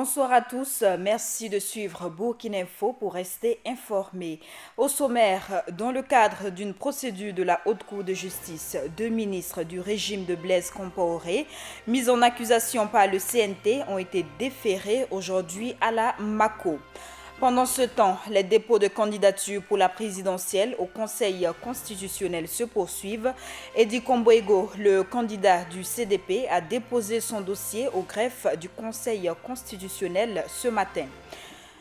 Bonsoir à tous, merci de suivre Burkina Info pour rester informés. Au sommaire, dans le cadre d'une procédure de la Haute Cour de justice, 2 ministres du régime de Blaise Compaoré, mis en accusation par le CNT, ont été déférés aujourd'hui à la MACO. Pendant ce temps, les dépôts de candidature pour la présidentielle au Conseil constitutionnel se poursuivent. Edi Komboego, le candidat du CDP, a déposé son dossier au greffe du Conseil constitutionnel ce matin.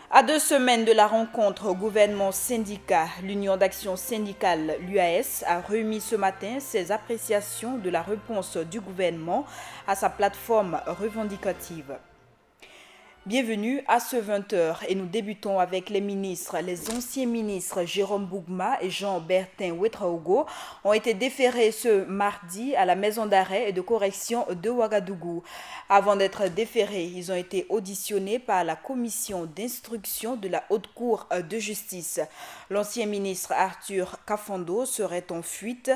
À 2 semaines de la rencontre gouvernement-syndicat, l'Union d'action syndicale, l'UAS, a remis ce matin ses appréciations de la réponse du gouvernement à sa plateforme revendicative. Bienvenue à ce 20h et nous débutons avec les ministres. Les anciens ministres Jérôme Bougma et Jean-Bertin Ouedraogo ont été déférés ce mardi à la maison d'arrêt et de correction de Ouagadougou. Avant d'être déférés, ils ont été auditionnés par la commission d'instruction de la Haute Cour de justice. L'ancien ministre Arthur Kafando serait en fuite.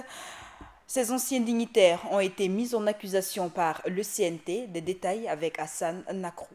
Ces anciens dignitaires ont été mis en accusation par le CNT. Des détails avec Hassan Nakrou.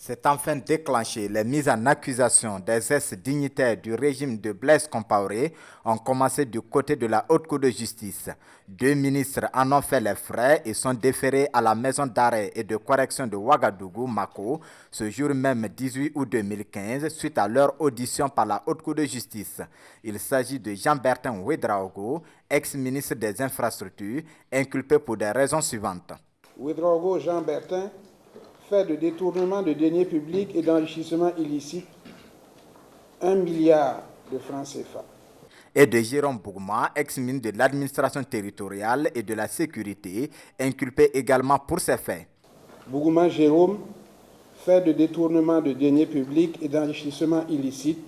C'est enfin déclenché. Les mises en accusation des ex-dignitaires du régime de Blaise Compaoré ont commencé du côté de la Haute Cour de justice. 2 ministres en ont fait les frais et sont déférés à la maison d'arrêt et de correction de Ouagadougou, Mako, ce jour même 18 août 2015, suite à leur audition par la Haute Cour de justice. Il s'agit de Jean-Bertin Ouedraogo, ex-ministre des Infrastructures, inculpé pour des raisons suivantes. Ouedraogo Jean-Bertin, fait de détournement de deniers publics et d'enrichissement illicite, 1 milliard de francs CFA. Et de Jérôme Bougma, ex-ministre de l'administration territoriale et de la sécurité, inculpé également pour ces faits. Bougma Jérôme, fait de détournement de deniers publics et d'enrichissement illicite,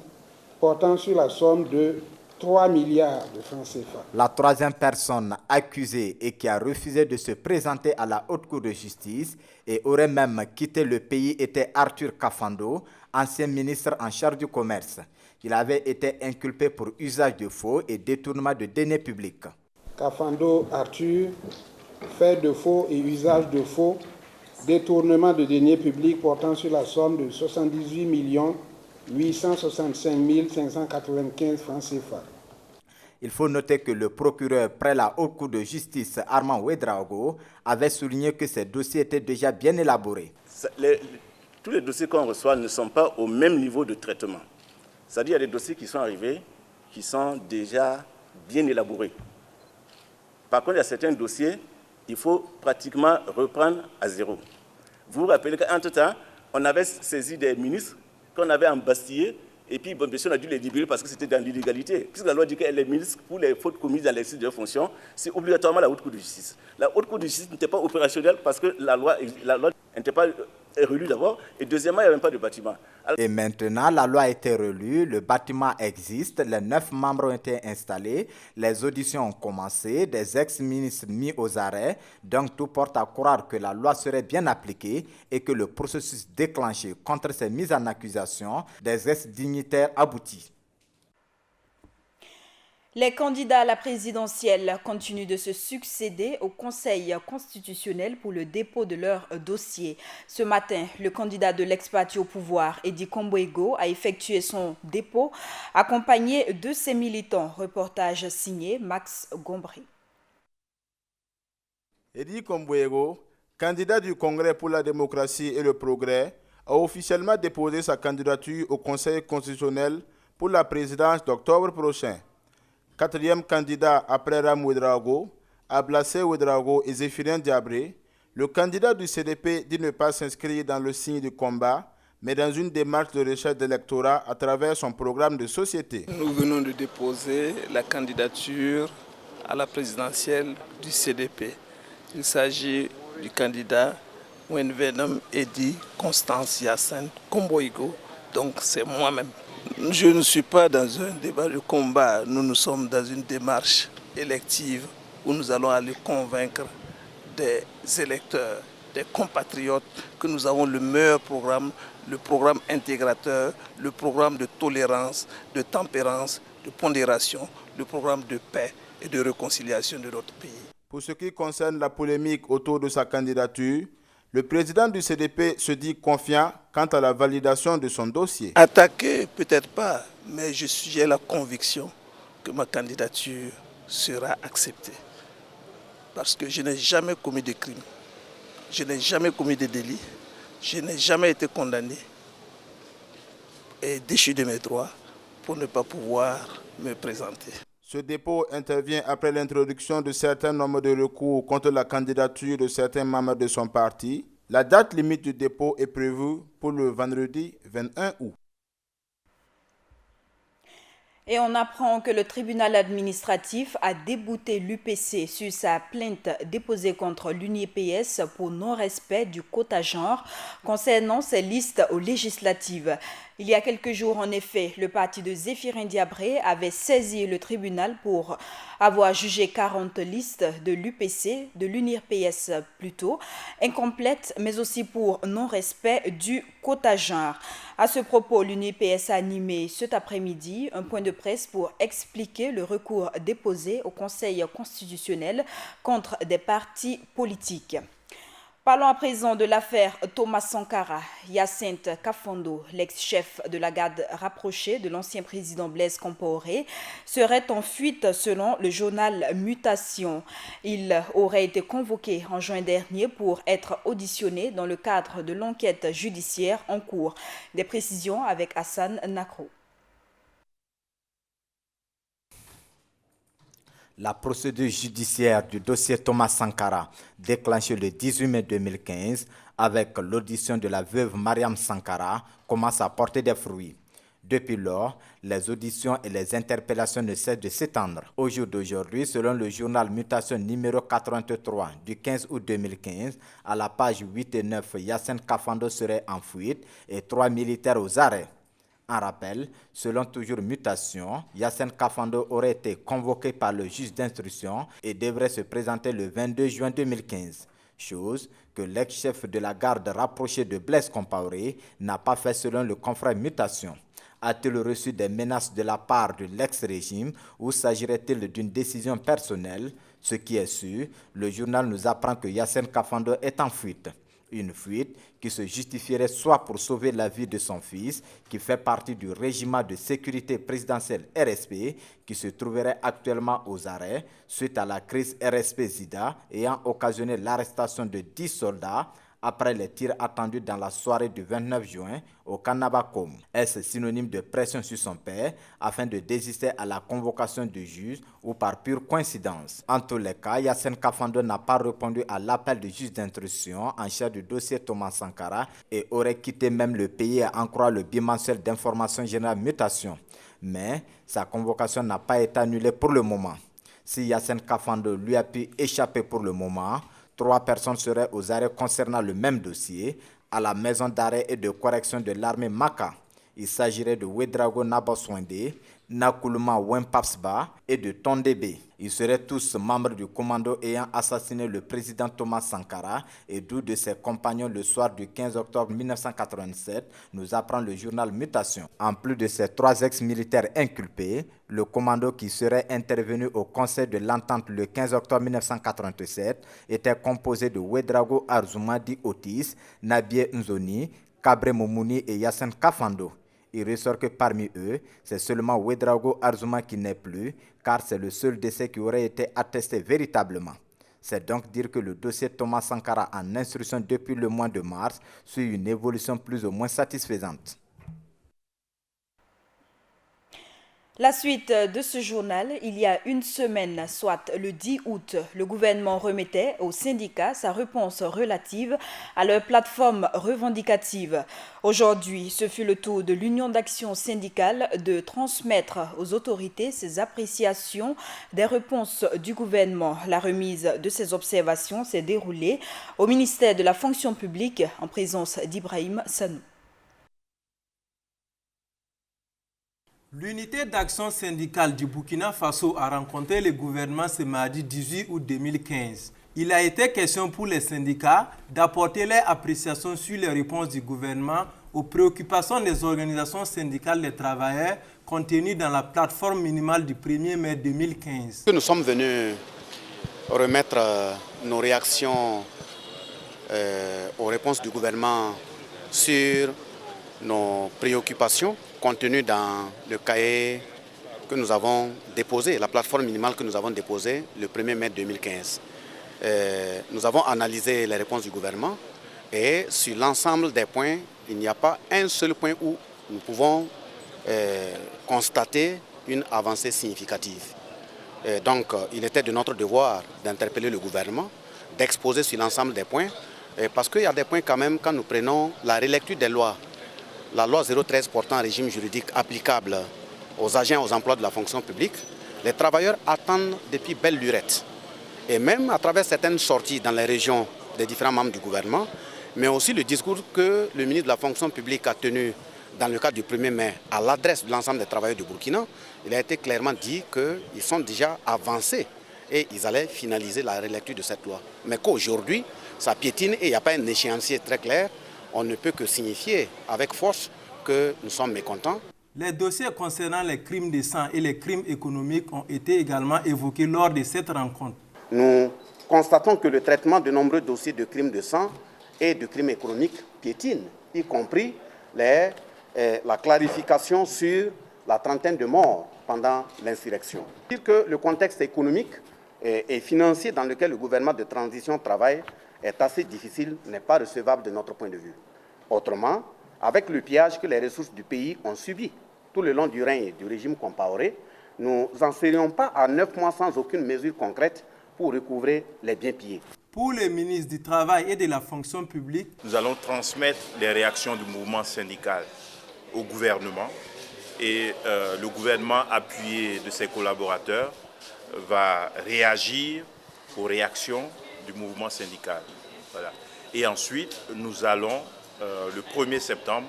portant sur la somme de 3 milliards de francs CFA. La troisième personne accusée et qui a refusé de se présenter à la Haute Cour de justice et aurait même quitté le pays était Arthur Kafando, ancien ministre en charge du commerce. Il avait été inculpé pour usage de faux et détournement de deniers publics. Kafando Arthur, fait de faux et usage de faux, détournement de deniers publics portant sur la somme de 78 865 595 francs CFA. Il faut noter que le procureur près la Haute Cour de justice, Armand Ouedraogo, avait souligné que ces dossiers étaient déjà bien élaborés. Tous les dossiers qu'on reçoit ne sont pas au même niveau de traitement. C'est-à-dire qu'il y a des dossiers qui sont arrivés, qui sont déjà bien élaborés. Par contre, il y a certains dossiers, il faut pratiquement reprendre à zéro. Vous vous rappelez qu'entre-temps, on avait saisi des ministres qu'on avait embastillés, et puis bon, on a dû les libérer parce que c'était dans l'illégalité. Puisque la loi dit que les ministres, pour les fautes commises dans l'exercice de leurs fonctions, c'est obligatoirement la Haute Cour de justice. La Haute Cour de justice n'était pas opérationnelle parce que la loi n'était pas relue d'abord, et deuxièmement, il n'y avait même pas de bâtiment. Et maintenant, la loi a été relue, le bâtiment existe, les 9 membres ont été installés, les auditions ont commencé, des ex-ministres mis aux arrêts, donc tout porte à croire que la loi serait bien appliquée et que le processus déclenché contre ces mises en accusation des ex-dignitaires aboutit. Les candidats à la présidentielle continuent de se succéder au Conseil constitutionnel pour le dépôt de leur dossier. Ce matin, le candidat de l'ex-parti au pouvoir, Edi Komboego, a effectué son dépôt, accompagné de ses militants. Reportage signé Max Gombry. Edi Komboego, candidat du Congrès pour la démocratie et le progrès, a officiellement déposé sa candidature au Conseil constitutionnel pour la présidence d'octobre prochain. 4e candidat après Ram Ouedraogo, Ablassé Ouedraogo et Zéphirin Diabré, le candidat du CDP dit ne pas s'inscrire dans le signe du combat, mais dans une démarche de recherche d'électorat à travers son programme de société. Nous venons de déposer la candidature à la présidentielle du CDP. Il s'agit du candidat Wenvenum Edi Constance Yassine Komboego, donc c'est moi-même. Je ne suis pas dans un débat de combat, nous sommes dans une démarche élective où nous allons aller convaincre des électeurs, des compatriotes que nous avons le meilleur programme, le programme intégrateur, le programme de tolérance, de tempérance, de pondération, le programme de paix et de réconciliation de notre pays. Pour ce qui concerne la polémique autour de sa candidature, Le président du CDP se dit confiant quant à la validation de son dossier. Attaqué, peut-être pas, mais j'ai la conviction que ma candidature sera acceptée. Parce que je n'ai jamais commis de crime, je n'ai jamais commis de délit, je n'ai jamais été condamné et déchu de mes droits pour ne pas pouvoir me présenter. Ce dépôt intervient après l'introduction de certains nombres de recours contre la candidature de certains membres de son parti. La date limite du dépôt est prévue pour le vendredi 21 août. Et on apprend que le tribunal administratif a débouté l'UPC sur sa plainte déposée contre l'UNIPS pour non-respect du quota genre concernant ses listes aux législatives. Il y a quelques jours, en effet, le parti de Zéphirin Diabré avait saisi le tribunal pour avoir jugé 40 listes de l'UPC, de l'UNIRPS plutôt, incomplètes, mais aussi pour non-respect du quota genre. À ce propos, l'UNIPS a animé cet après-midi un point de presse pour expliquer le recours déposé au Conseil constitutionnel contre des partis politiques. Parlons à présent de l'affaire Thomas Sankara. Hyacinthe Kafando, l'ex-chef de la garde rapprochée de l'ancien président Blaise Compaoré, serait en fuite selon le journal Mutation. Il aurait été convoqué en juin dernier pour être auditionné dans le cadre de l'enquête judiciaire en cours. Des précisions avec Hassan Nakro. La procédure judiciaire du dossier Thomas Sankara, déclenchée le 18 mai 2015 avec l'audition de la veuve Mariam Sankara, commence à porter des fruits. Depuis lors, les auditions et les interpellations ne cessent de s'étendre. Au jour d'aujourd'hui, selon le journal Mutation numéro 83 du 15 août 2015, à la page 8 et 9, Hyacinthe Kafando serait en fuite et 3 militaires aux arrêts. En rappel, selon toujours Mutation, Hyacinthe Kafando aurait été convoqué par le juge d'instruction et devrait se présenter le 22 juin 2015. Chose que l'ex-chef de la garde rapprochée de Blaise Compaoré n'a pas fait selon le confrère Mutation. A-t-il reçu des menaces de la part de l'ex-régime ou s'agirait-il d'une décision personnelle? Ce qui est sûr, le journal nous apprend que Hyacinthe Kafando est en fuite. Une fuite qui se justifierait soit pour sauver la vie de son fils, qui fait partie du régiment de sécurité présidentielle RSP, qui se trouverait actuellement aux arrêts suite à la crise RSP-Zida ayant occasionné l'arrestation de 10 soldats après les tirs attendus dans la soirée du 29 juin au Kanabakom. Est-ce synonyme de pression sur son père afin de désister à la convocation du juge ou par pure coïncidence? En tous les cas, Hyacinthe Kafando n'a pas répondu à l'appel du juge d'instruction en charge du dossier Thomas Sankara et aurait quitté même le pays à en croire le bimensuel d'information générale Mutation. Mais sa convocation n'a pas été annulée pour le moment. Si Hyacinthe Kafando lui a pu échapper pour le moment, 3 personnes seraient aux arrêts concernant le même dossier à la maison d'arrêt et de correction de l'armée Maka. Il s'agirait de Wedrago Naboswende, Nakuluma Wempapsba et de Tondebe. Ils seraient tous membres du commando ayant assassiné le président Thomas Sankara et 12 de ses compagnons le soir du 15 octobre 1987, nous apprend le journal Mutation. En plus de ces 3 ex-militaires inculpés, le commando qui serait intervenu au Conseil de l'Entente le 15 octobre 1987 était composé de Wedrago Arzoumadi Otis, Nabie Nzoni, Kabre Moumouni et Hyacinthe Kafando. Il ressort que parmi eux, c'est seulement Wedrago Arzouma qui n'est plus, car c'est le seul décès qui aurait été attesté véritablement. C'est donc dire que le dossier Thomas Sankara en instruction depuis le mois de mars suit une évolution plus ou moins satisfaisante. La suite de ce journal, il y a une semaine, soit le 10 août, le gouvernement remettait aux syndicats sa réponse relative à leur plateforme revendicative. Aujourd'hui, ce fut le tour de l'Union d'action syndicale de transmettre aux autorités ses appréciations des réponses du gouvernement. La remise de ces observations s'est déroulée au ministère de la fonction publique en présence d'Ibrahim Sanou. L'unité d'action syndicale du Burkina Faso a rencontré le gouvernement ce mardi 18 août 2015. Il a été question pour les syndicats d'apporter leurs appréciations sur les réponses du gouvernement aux préoccupations des organisations syndicales des travailleurs contenues dans la plateforme minimale du 1er mai 2015. Nous sommes venus remettre nos réactions aux réponses du gouvernement sur nos préoccupations contenues dans le cahier que nous avons déposé, la plateforme minimale que nous avons déposée le 1er mai 2015. Nous avons analysé les réponses du gouvernement et sur l'ensemble des points, il n'y a pas un seul point où nous pouvons constater une avancée significative. Donc, il était de notre devoir d'interpeller le gouvernement, d'exposer sur l'ensemble des points, parce qu'il y a des points quand même, quand nous prenons la relecture des lois, la loi 013 portant un régime juridique applicable aux agents aux emplois de la fonction publique, les travailleurs attendent depuis belle lurette. Et même à travers certaines sorties dans les régions des différents membres du gouvernement, mais aussi le discours que le ministre de la fonction publique a tenu dans le cadre du 1er mai à l'adresse de l'ensemble des travailleurs du Burkina, il a été clairement dit qu'ils sont déjà avancés et ils allaient finaliser la relecture de cette loi. Mais qu'aujourd'hui, ça piétine et il n'y a pas un échéancier très clair, on ne peut que signifier avec force que nous sommes mécontents. Les dossiers concernant les crimes de sang et les crimes économiques ont été également évoqués lors de cette rencontre. Nous constatons que le traitement de nombreux dossiers de crimes de sang et de crimes économiques piétine, y compris la clarification sur la trentaine de morts pendant l'insurrection. Dire que le contexte économique et financier dans lequel le gouvernement de transition travaille est assez difficile, n'est pas recevable de notre point de vue. Autrement, avec le pillage que les ressources du pays ont subi tout le long du règne du régime Compaoré, nous n'en serions pas à 9 mois sans aucune mesure concrète pour recouvrer les biens pillés. Pour le ministre du Travail et de la fonction publique, nous allons transmettre les réactions du mouvement syndical au gouvernement et le gouvernement appuyé de ses collaborateurs va réagir aux réactions du mouvement syndical. Voilà. Et ensuite, nous allons, le 1er septembre,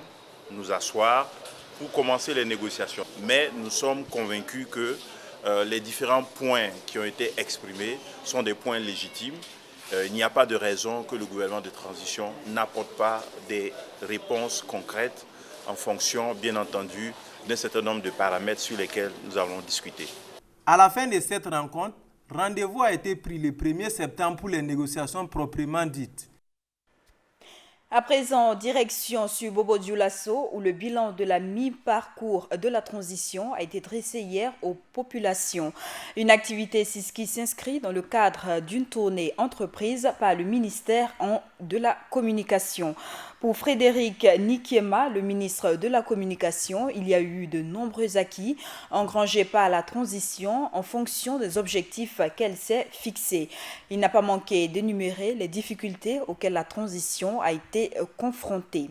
nous asseoir pour commencer les négociations. Mais nous sommes convaincus que les différents points qui ont été exprimés sont des points légitimes. Il n'y a pas de raison que le gouvernement de transition n'apporte pas des réponses concrètes en fonction, bien entendu, d'un certain nombre de paramètres sur lesquels nous allons discuter. À la fin de cette rencontre, rendez-vous a été pris le 1er septembre pour les négociations proprement dites. À présent, direction sur Bobo Dioulasso, où le bilan de la mi-parcours de la transition a été dressé hier aux populations. Une activité qui s'inscrit dans le cadre d'une tournée entreprise par le ministère de la Communication. Pour Frédéric Nikiema, le ministre de la Communication, il y a eu de nombreux acquis engrangés par la transition en fonction des objectifs qu'elle s'est fixés. Il n'a pas manqué d'énumérer les difficultés auxquelles la transition a été confrontée.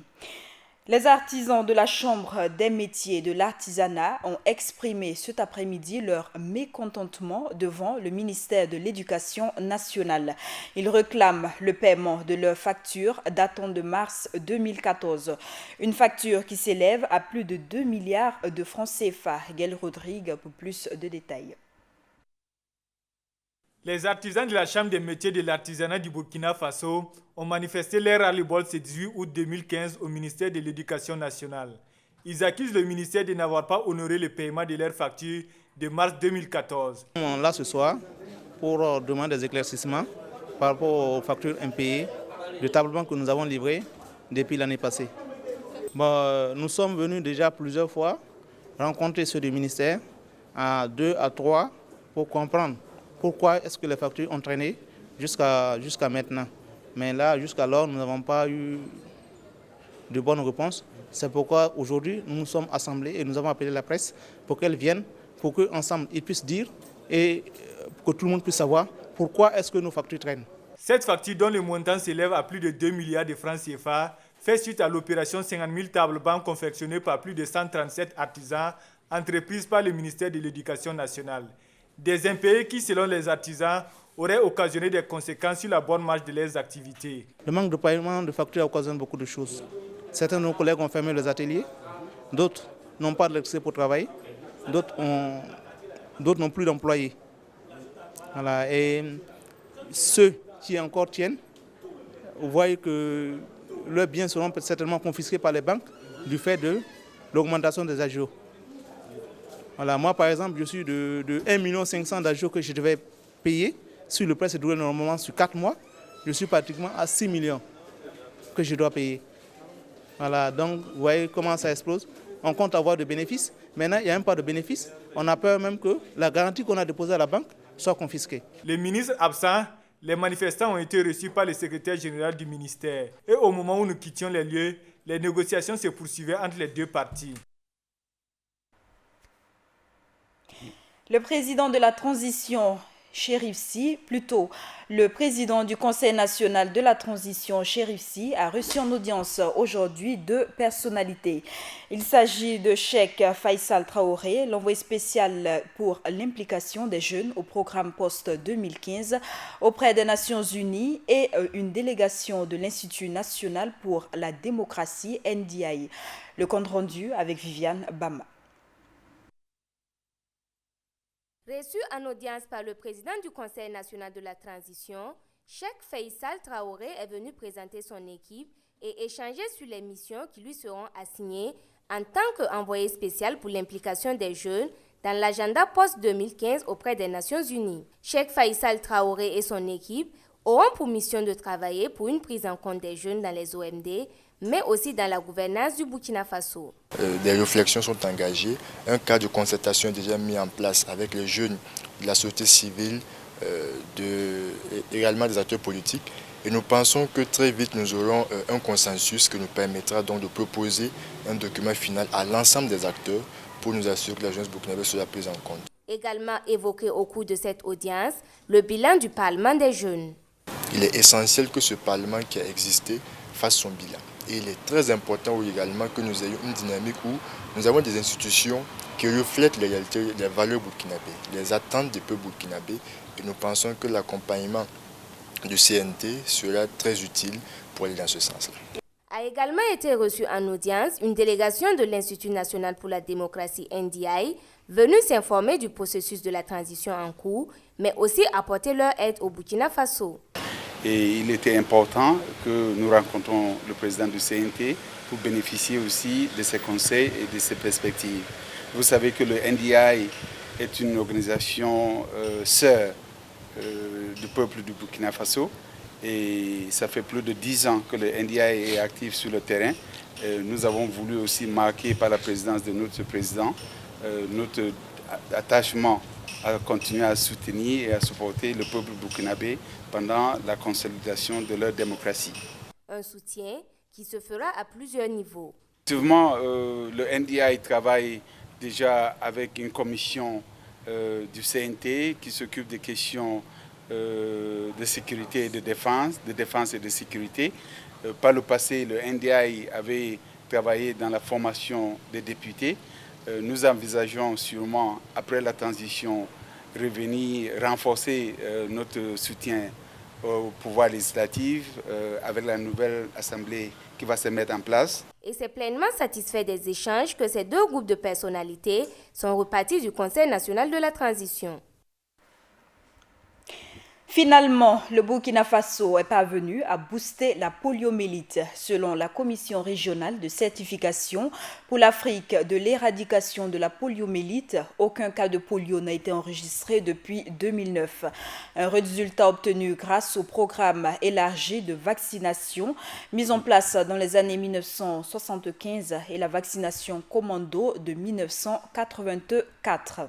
Les artisans de la Chambre des métiers de l'artisanat ont exprimé cet après-midi leur mécontentement devant le ministère de l'Éducation nationale. Ils réclament le paiement de leurs factures datant de mars 2014. Une facture qui s'élève à plus de 2 milliards de francs CFA. Gaël Rodrigue pour plus de détails. Les artisans de la Chambre des métiers de l'artisanat du Burkina Faso ont manifesté leur ras-le-bol ce 18 août 2015 au ministère de l'Éducation nationale. Ils accusent le ministère de n'avoir pas honoré le paiement de leurs factures de mars 2014. Nous sommes là ce soir pour demander des éclaircissements par rapport aux factures impayées de tablement que nous avons livrées depuis l'année passée. Nous sommes venus déjà plusieurs fois rencontrer ceux du ministère, à 2 à 3, pour comprendre pourquoi est-ce que les factures ont traîné jusqu'à maintenant. Mais là, jusqu'alors, nous n'avons pas eu de bonnes réponses. C'est pourquoi aujourd'hui, nous nous sommes assemblés et nous avons appelé la presse pour qu'elle vienne, pour qu'ensemble, ils puissent dire et que tout le monde puisse savoir pourquoi est-ce que nos factures traînent. Cette facture, dont le montant s'élève à plus de 2 milliards de francs CFA, fait suite à l'opération 50 000 tables bancs confectionnées par plus de 137 artisans entreprises par le ministère de l'Éducation nationale. Des impayés qui, selon les artisans, auraient occasionné des conséquences sur la bonne marche de leurs activités. Le manque de paiement de factures occasionne beaucoup de choses. Certains de nos collègues ont fermé les ateliers, d'autres n'ont pas d'accès pour travailler, d'autres n'ont plus d'employés. Voilà. Et ceux qui encore tiennent, vous voyez que leurs biens seront certainement confisqués par les banques du fait de l'augmentation des agios. Voilà, moi, par exemple, je suis de 1 500 000 d'agios que je devais payer sur le prêt, c'est duré normalement sur 4 mois. Je suis pratiquement à 6 millions. que je dois payer. Voilà, donc vous voyez comment ça explose. On compte avoir de bénéfices. Maintenant, il n'y a même pas de bénéfices. On a peur même que la garantie qu'on a déposée à la banque soit confisquée. Les ministres absents, les manifestants ont été reçus par le secrétaire général du ministère. Et au moment où nous quittions les lieux, les négociations se poursuivaient entre les deux parties. Le président de la transition, Chérif Sy, plutôt le président du Conseil national de la transition, Chérif Sy, a reçu en audience aujourd'hui deux personnalités. Il s'agit de Cheikh Faisal Traoré, l'envoyé spécial pour l'implication des jeunes au programme post-2015 auprès des Nations Unies, et une délégation de l'Institut national pour la démocratie, NDI. Le compte rendu avec Viviane Bama. Reçu en audience par le président du Conseil national de la transition, Cheikh Faisal Traoré est venu présenter son équipe et échanger sur les missions qui lui seront assignées en tant qu'envoyé spécial pour l'implication des jeunes dans l'agenda post-2015 auprès des Nations Unies. Cheikh Faisal Traoré et son équipe auront pour mission de travailler pour une prise en compte des jeunes dans les OMD, mais aussi dans la gouvernance du Burkina Faso. Des réflexions sont engagées, un cadre de concertation est déjà mis en place avec les jeunes de la société civile, également des acteurs politiques. Et nous pensons que très vite nous aurons un consensus qui nous permettra donc de proposer un document final à l'ensemble des acteurs pour nous assurer que la jeunesse burkinabé soit prise en compte. Également évoqué au cours de cette audience, le bilan du Parlement des jeunes. Il est essentiel que ce Parlement qui a existé fasse son bilan. Et il est très important également que nous ayons une dynamique où nous avons des institutions qui reflètent les réalités, les valeurs burkinabées, les attentes des peuples burkinabés. Et nous pensons que l'accompagnement du CNT sera très utile pour aller dans ce sens-là. A également été reçue en audience une délégation de l'Institut national pour la démocratie, NDI, venue s'informer du processus de la transition en cours, mais aussi apporter leur aide au Burkina Faso. Et il était important que nous rencontrons le président du CNT pour bénéficier aussi de ses conseils et de ses perspectives. Vous savez que le NDI est une organisation sœur du peuple du Burkina Faso, et ça fait plus de 10 ans que le NDI est actif sur le terrain. Nous avons voulu aussi marquer par la présidence de notre président notre attachement à continuer à soutenir et à supporter le peuple burkinabé pendant la consolidation de leur démocratie. Un soutien qui se fera à plusieurs niveaux. Effectivement, le NDI travaille déjà avec une commission du CNT qui s'occupe des questions de sécurité et de défense et de sécurité. Par le passé, le NDI avait travaillé dans la formation des députés. Nous envisageons sûrement, après la transition, revenir renforcer notre soutien au pouvoir législatif avec la nouvelle assemblée qui va se mettre en place. Et c'est pleinement satisfait des échanges que ces deux groupes de personnalités sont repartis du Conseil national de la transition. Finalement, le Burkina Faso est parvenu à booster la poliomyélite. Selon la Commission régionale de certification pour l'Afrique de l'éradication de la poliomyélite, aucun cas de polio n'a été enregistré depuis 2009. Un résultat obtenu grâce au programme élargi de vaccination mis en place dans les années 1975 et la vaccination commando de 1984.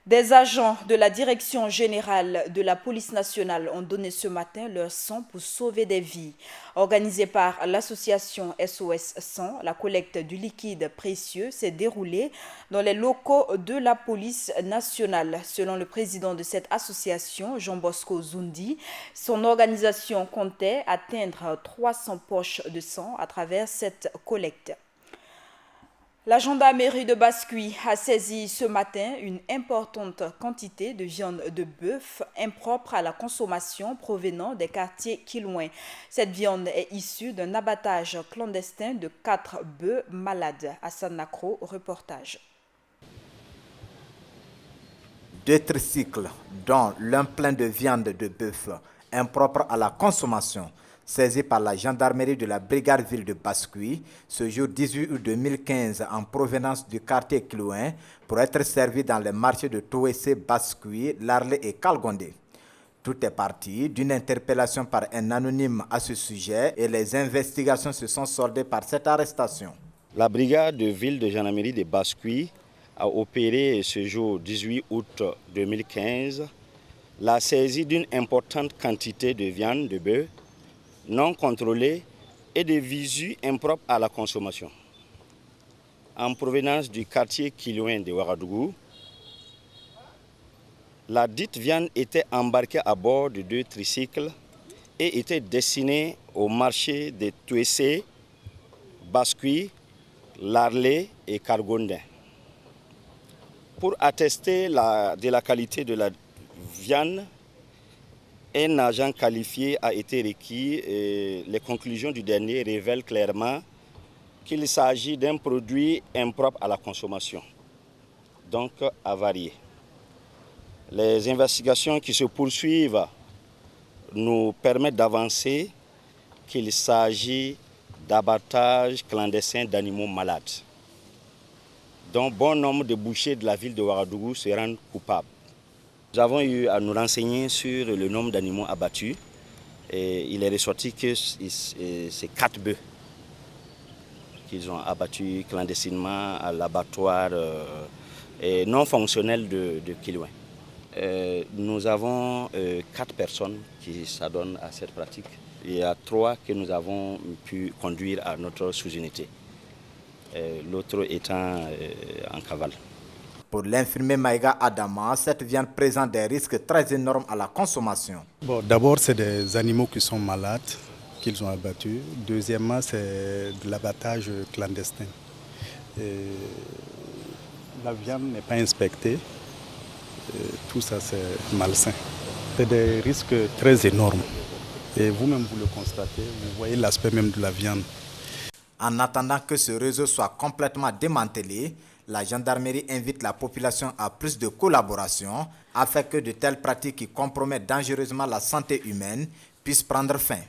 Des agents de la Direction générale de la police nationale ont donné ce matin leur sang pour sauver des vies. Organisée par l'association SOS Sang, la collecte du liquide précieux s'est déroulée dans les locaux de la police nationale. Selon le président de cette association, Jean Bosco Zoundi, son organisation comptait atteindre 300 poches de sang à travers cette collecte. La gendarmerie de Bascuit a saisi ce matin une importante quantité de viande de bœuf impropre à la consommation provenant des quartiers Kilouin. Cette viande est issue d'un abattage clandestin de 4 bœufs malades. Hassan Nakro, reportage. 2 tricycles, dont l'un plein de viande de bœuf impropre à la consommation, saisi par la gendarmerie de la brigade ville de Bascuit ce jour 18 août 2015 en provenance du quartier Kilouin pour être servi dans les marchés de Touessé, Bascuit, Larlé et Kalgondé. Tout est parti d'une interpellation par un anonyme à ce sujet et les investigations se sont soldées par cette arrestation. La brigade de ville de gendarmerie de Bascuit a opéré ce jour 18 août 2015 la saisie d'une importante quantité de viande de bœuf non contrôlée et de visu impropres à la consommation. En provenance du quartier Kiloin de Ouagadougou, la dite viande était embarquée à bord de 2 tricycles et était destinée au marché de Touessé, Bascuit, Larlé et Kargondin. Pour attester de la qualité de la viande, un agent qualifié a été requis et les conclusions du dernier révèlent clairement qu'il s'agit d'un produit impropre à la consommation, donc avarié. Les investigations qui se poursuivent nous permettent d'avancer qu'il s'agit d'abattage clandestin d'animaux malades, dont bon nombre de bouchers de la ville de Ouagadougou se rendent coupables. Nous avons eu à nous renseigner sur le nombre d'animaux abattus et il est ressorti que c'est 4 bœufs qu'ils ont abattus clandestinement à l'abattoir non fonctionnel de Kiloin. Nous avons 4 personnes qui s'adonnent à cette pratique. Il y a 3 que nous avons pu conduire à notre sous-unité, l'autre étant en cavale. Pour l'infirmier Maïga Adama, cette viande présente des risques très énormes à la consommation. Bon, d'abord, c'est des animaux qui sont malades, qu'ils ont abattus. Deuxièmement, c'est de l'abattage clandestin. La viande n'est pas inspectée. Tout ça, c'est malsain. C'est des risques très énormes. Et vous-même, vous le constatez, vous voyez l'aspect même de la viande. En attendant que ce réseau soit complètement démantelé, la gendarmerie invite la population à plus de collaboration afin que de telles pratiques qui compromettent dangereusement la santé humaine puissent prendre fin.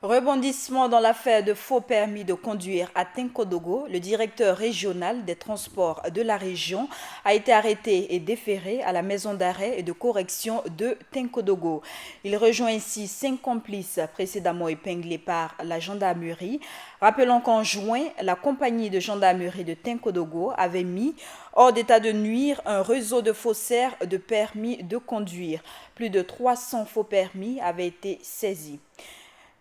Rebondissement dans l'affaire de faux permis de conduire à Tenkodogo, le directeur régional des transports de la région a été arrêté et déféré à la maison d'arrêt et de correction de Tenkodogo. Il rejoint ainsi 5 complices précédemment épinglés par la gendarmerie. Rappelons qu'en juin, la compagnie de gendarmerie de Tenkodogo avait mis hors d'état de nuire un réseau de faussaires de permis de conduire. Plus de 300 faux permis avaient été saisis.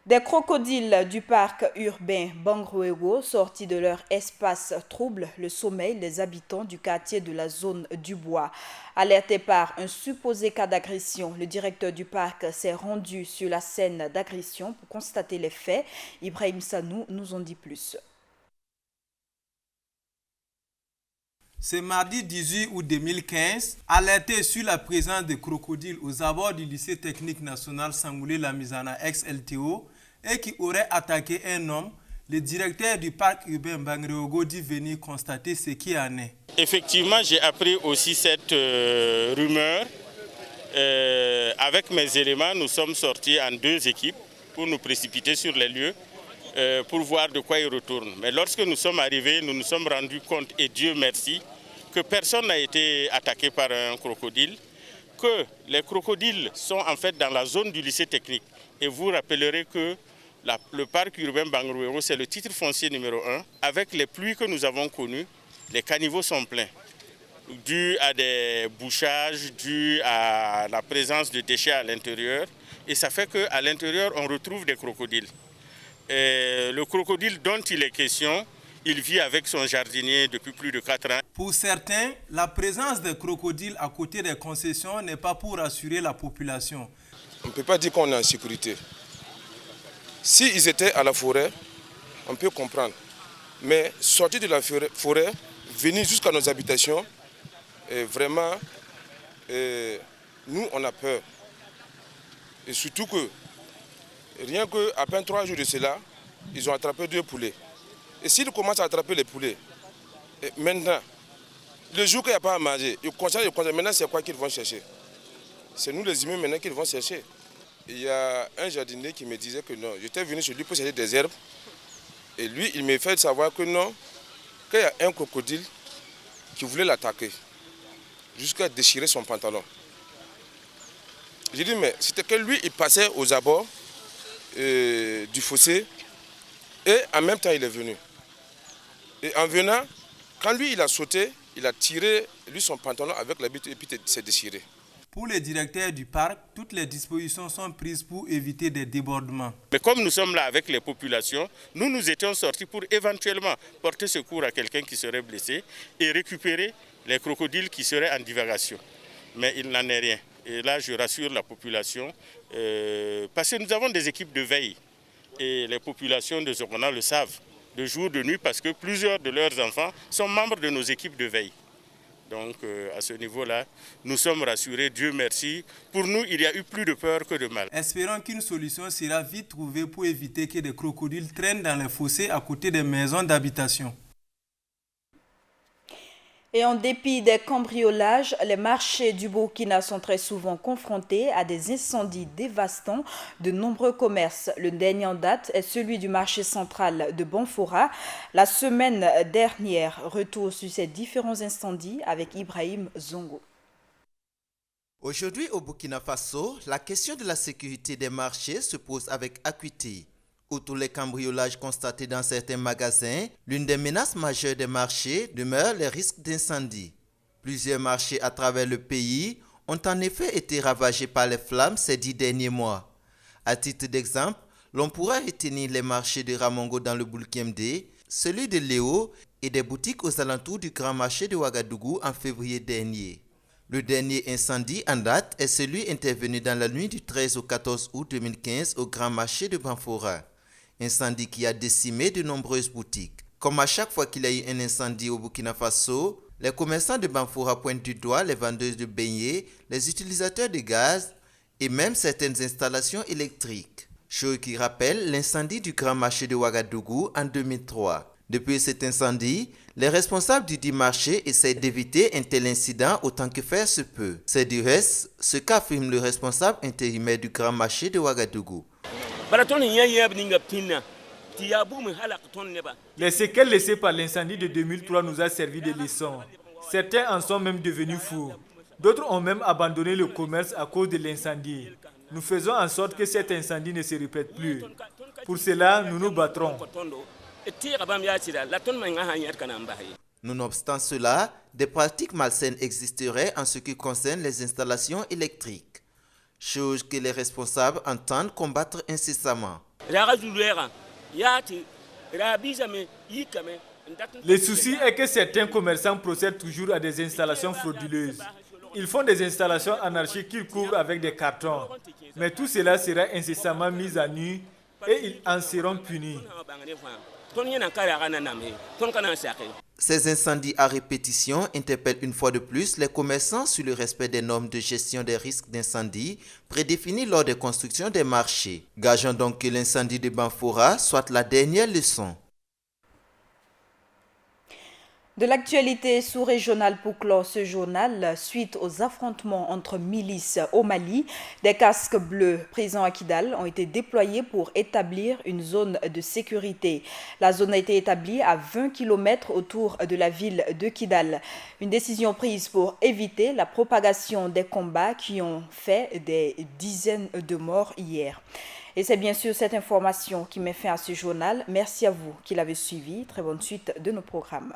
Des crocodiles du parc urbain Bangrouego sortis de leur espace troublent le sommeil des habitants du quartier de la zone du Bois. Alerté par un supposé cas d'agression, le directeur du parc s'est rendu sur la scène d'agression pour constater les faits. Ibrahim Sanou nous en dit plus. Ce mardi 18 août 2015, alerté sur la présence de crocodiles aux abords du lycée technique national Sangoulé-Lamizana ex-LTO et qui aurait attaqué un homme, le directeur du parc urbain Bangrouego dit venir constater ce qui en est. Effectivement, j'ai appris aussi cette rumeur. Avec mes éléments, nous sommes sortis en 2 équipes pour nous précipiter sur les lieux pour voir de quoi ils retournent. Mais lorsque nous sommes arrivés, nous nous sommes rendus compte, et Dieu merci, que personne n'a été attaqué par un crocodile, que les crocodiles sont en fait dans la zone du lycée technique. Et vous rappellerez que le parc urbain Bangrouego, c'est le titre foncier numéro 1. Avec les pluies que nous avons connues, les caniveaux sont pleins, dû à des bouchages, dû à la présence de déchets à l'intérieur. Et ça fait qu'à l'intérieur, on retrouve des crocodiles. Et le crocodile dont il est question, il vit avec son jardinier depuis plus de 4 ans. Pour certains, la présence des crocodiles à côté des concessions n'est pas pour rassurer la population. On ne peut pas dire qu'on est en sécurité. S'ils étaient à la forêt, on peut comprendre. Mais sortir de la forêt, venir jusqu'à nos habitations, vraiment, nous, on a peur. Et surtout que, rien qu'à peine 3 jours de cela, ils ont attrapé 2 poulets. Et s'ils commencent à attraper les poulets, maintenant, le jour qu'il n'y a pas à manger, ils continuent, maintenant c'est quoi qu'ils vont chercher? C'est nous les humains maintenant qu'ils vont chercher. Il y a un jardinier qui me disait que non, j'étais venu chez lui pour chercher des herbes. Et lui, il m'a fait savoir que non, qu'il y a un crocodile qui voulait l'attaquer, jusqu'à déchirer son pantalon. J'ai dit, mais c'était que lui, il passait aux abords du fossé et en même temps, il est venu. Et en venant, quand lui, il a sauté, il a tiré lui son pantalon avec la bite et puis il s'est déchiré. Pour le directeur du parc, toutes les dispositions sont prises pour éviter des débordements. Mais comme nous sommes là avec les populations, nous étions sortis pour éventuellement porter secours à quelqu'un qui serait blessé et récupérer les crocodiles qui seraient en divagation. Mais il n'en est rien. Et là, je rassure la population, parce que nous avons des équipes de veille. Et les populations de Zokona le savent, de jour, de nuit, parce que plusieurs de leurs enfants sont membres de nos équipes de veille. Donc à ce niveau-là, nous sommes rassurés, Dieu merci. Pour nous, il y a eu plus de peur que de mal. Espérons qu'une solution sera vite trouvée pour éviter que des crocodiles traînent dans les fossés à côté des maisons d'habitation. Et en dépit des cambriolages, les marchés du Burkina sont très souvent confrontés à des incendies dévastants de nombreux commerces. Le dernier en date est celui du marché central de Banfora. La semaine dernière, retour sur ces différents incendies avec Ibrahim Zongo. Aujourd'hui au Burkina Faso, la question de la sécurité des marchés se pose avec acuité. Outre les cambriolages constatés dans certains magasins, l'une des menaces majeures des marchés demeure les risques d'incendie. Plusieurs marchés à travers le pays ont en effet été ravagés par les flammes ces 10 derniers mois. À titre d'exemple, l'on pourra retenir les marchés de Ramongo dans le Boulkemde, celui de Léo et des boutiques aux alentours du grand marché de Ouagadougou en février dernier. Le dernier incendie en date est celui intervenu dans la nuit du 13 au 14 août 2015 au grand marché de Banfora. Incendie qui a décimé de nombreuses boutiques. Comme à chaque fois qu'il y a eu un incendie au Burkina Faso, les commerçants de Banfora pointent du doigt les vendeuses de beignets, les utilisateurs de gaz et même certaines installations électriques. Chose qui rappelle l'incendie du grand marché de Ouagadougou en 2003. Depuis cet incendie, les responsables du dit marché essaient d'éviter un tel incident autant que faire se peut. C'est du reste ce qu'affirme le responsable intérimaire du grand marché de Ouagadougou. Les séquelles laissées par l'incendie de 2003 nous a servi de leçon. Certains en sont même devenus fous. D'autres ont même abandonné le commerce à cause de l'incendie. Nous faisons en sorte que cet incendie ne se répète plus. Pour cela, nous nous battrons. Nonobstant cela, des pratiques malsaines existeraient en ce qui concerne les installations électriques. Chose que les responsables entendent combattre incessamment. Le souci est que certains commerçants procèdent toujours à des installations frauduleuses. Ils font des installations anarchiques qu'ils couvrent avec des cartons. Mais tout cela sera incessamment mis à nu et ils en seront punis. Ces incendies à répétition interpellent une fois de plus les commerçants sur le respect des normes de gestion des risques d'incendie prédéfinies lors des constructions des marchés. Gageons donc que l'incendie de Banfora soit la dernière leçon. De l'actualité sous-régionale pour clore ce journal, suite aux affrontements entre milices au Mali, des casques bleus présents à Kidal ont été déployés pour établir une zone de sécurité. La zone a été établie à 20 km autour de la ville de Kidal. Une décision prise pour éviter la propagation des combats qui ont fait des dizaines de morts hier. Et c'est bien sûr cette information qui met fin à ce journal. Merci à vous qui l'avez suivi. Très bonne suite de nos programmes.